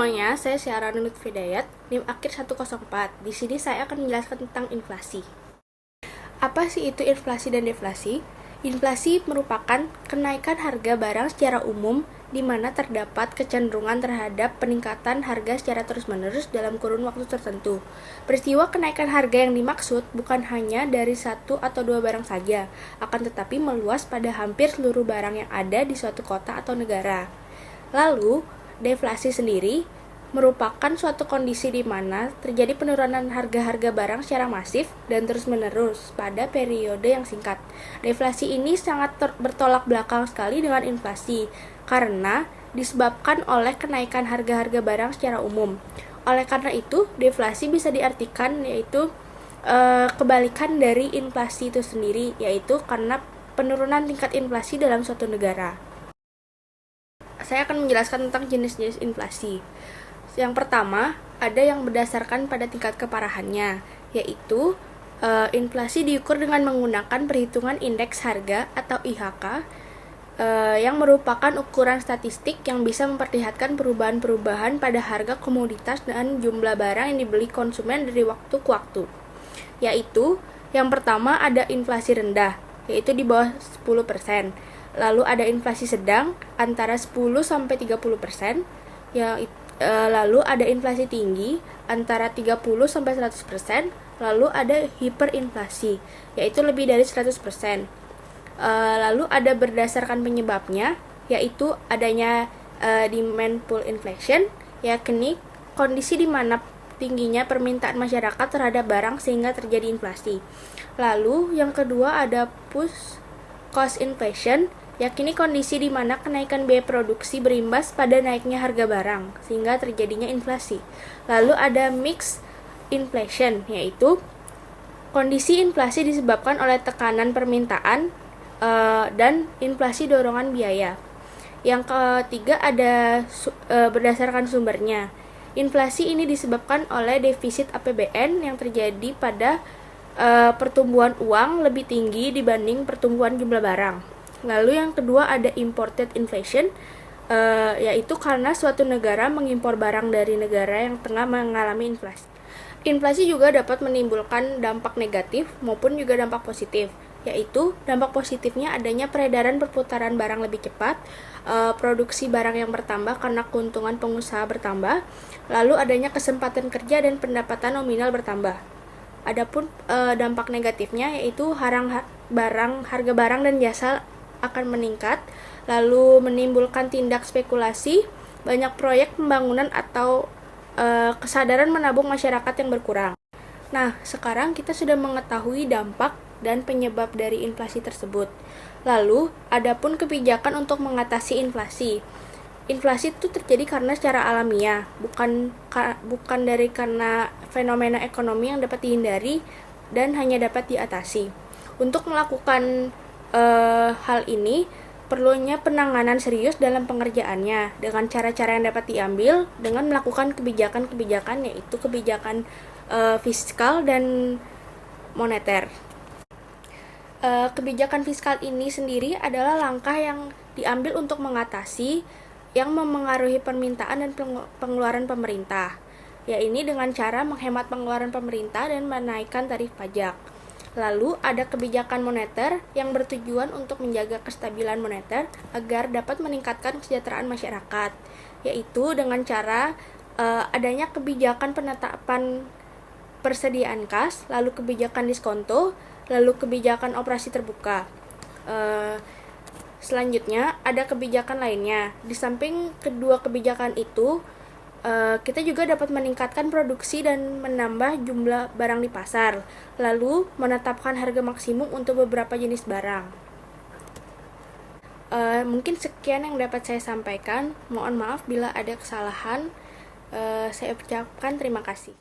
semuanya, saya Syara Lutfi Dayat, NIM akhir 104. Di sini saya akan menjelaskan tentang inflasi. Apa sih itu inflasi dan deflasi? Inflasi merupakan kenaikan harga barang secara umum di mana terdapat kecenderungan terhadap peningkatan harga secara terus-menerus dalam kurun waktu tertentu. Peristiwa kenaikan harga yang dimaksud bukan hanya dari satu atau dua barang saja, akan tetapi meluas pada hampir seluruh barang yang ada di suatu kota atau negara. Lalu, deflasi sendiri merupakan suatu kondisi di mana terjadi penurunan harga-harga barang secara masif dan terus-menerus pada periode yang singkat. Deflasi ini sangat bertolak belakang sekali dengan inflasi karena disebabkan oleh kenaikan harga-harga barang secara umum. Oleh karena itu, deflasi bisa diartikan yaitu kebalikan dari inflasi itu sendiri, yaitu karena penurunan tingkat inflasi dalam suatu negara. Saya akan menjelaskan tentang jenis-jenis inflasi. Yang pertama, ada yang berdasarkan pada tingkat keparahannya, yaitu inflasi diukur dengan menggunakan perhitungan indeks harga atau IHK, yang merupakan ukuran statistik yang bisa memperlihatkan perubahan-perubahan pada harga komoditas dan jumlah barang yang dibeli konsumen dari waktu ke waktu. Yaitu, yang pertama ada inflasi rendah, yaitu di bawah 10%. Lalu ada inflasi sedang antara 10-30%, lalu ada inflasi tinggi antara 30-100%, lalu ada hiperinflasi, yaitu lebih dari 100%. Lalu ada berdasarkan penyebabnya, yaitu adanya demand pull inflation, yakni kondisi di mana tingginya permintaan masyarakat terhadap barang sehingga terjadi inflasi. Lalu yang kedua ada push cost inflation, yakni kondisi di mana kenaikan biaya produksi berimbas pada naiknya harga barang, sehingga terjadinya inflasi. Lalu ada mixed inflation, yaitu kondisi inflasi disebabkan oleh tekanan permintaan dan inflasi dorongan biaya. Yang ketiga ada berdasarkan sumbernya. Inflasi ini disebabkan oleh defisit APBN yang terjadi pada pertumbuhan uang lebih tinggi dibanding pertumbuhan jumlah barang. Lalu yang kedua ada imported inflation, yaitu karena suatu negara mengimpor barang dari negara yang tengah mengalami inflasi. Inflasi juga dapat menimbulkan dampak negatif maupun juga dampak positif, yaitu dampak positifnya adanya peredaran perputaran barang lebih cepat, produksi barang yang bertambah karena keuntungan pengusaha bertambah, lalu adanya kesempatan kerja dan pendapatan nominal bertambah. Adapun dampak negatifnya yaitu harga barang dan jasa akan meningkat, lalu menimbulkan tindak spekulasi, banyak proyek pembangunan atau kesadaran menabung masyarakat yang berkurang. Nah, sekarang kita sudah mengetahui dampak dan penyebab dari inflasi tersebut. Lalu, adapun kebijakan untuk mengatasi inflasi. Inflasi itu terjadi karena secara alamiah, bukan dari karena fenomena ekonomi yang dapat dihindari dan hanya dapat diatasi. Untuk melakukan hal ini perlunya penanganan serius dalam pengerjaannya dengan cara-cara yang dapat diambil dengan melakukan kebijakan-kebijakan, yaitu kebijakan fiskal dan moneter. Kebijakan fiskal ini sendiri adalah langkah yang diambil untuk mengatasi yang memengaruhi permintaan dan pengeluaran pemerintah, yaitu dengan cara menghemat pengeluaran pemerintah dan menaikkan tarif pajak. Lalu ada kebijakan moneter yang bertujuan untuk menjaga kestabilan moneter agar dapat meningkatkan kesejahteraan masyarakat, yaitu dengan cara adanya kebijakan penetapan persediaan kas, lalu kebijakan diskonto, lalu kebijakan operasi terbuka. Selanjutnya ada kebijakan lainnya. Di samping kedua kebijakan itu, kita juga dapat meningkatkan produksi dan menambah jumlah barang di pasar, lalu menetapkan harga maksimum untuk beberapa jenis barang. Mungkin sekian yang dapat saya sampaikan. Mohon maaf bila ada kesalahan. Saya ucapkan terima kasih.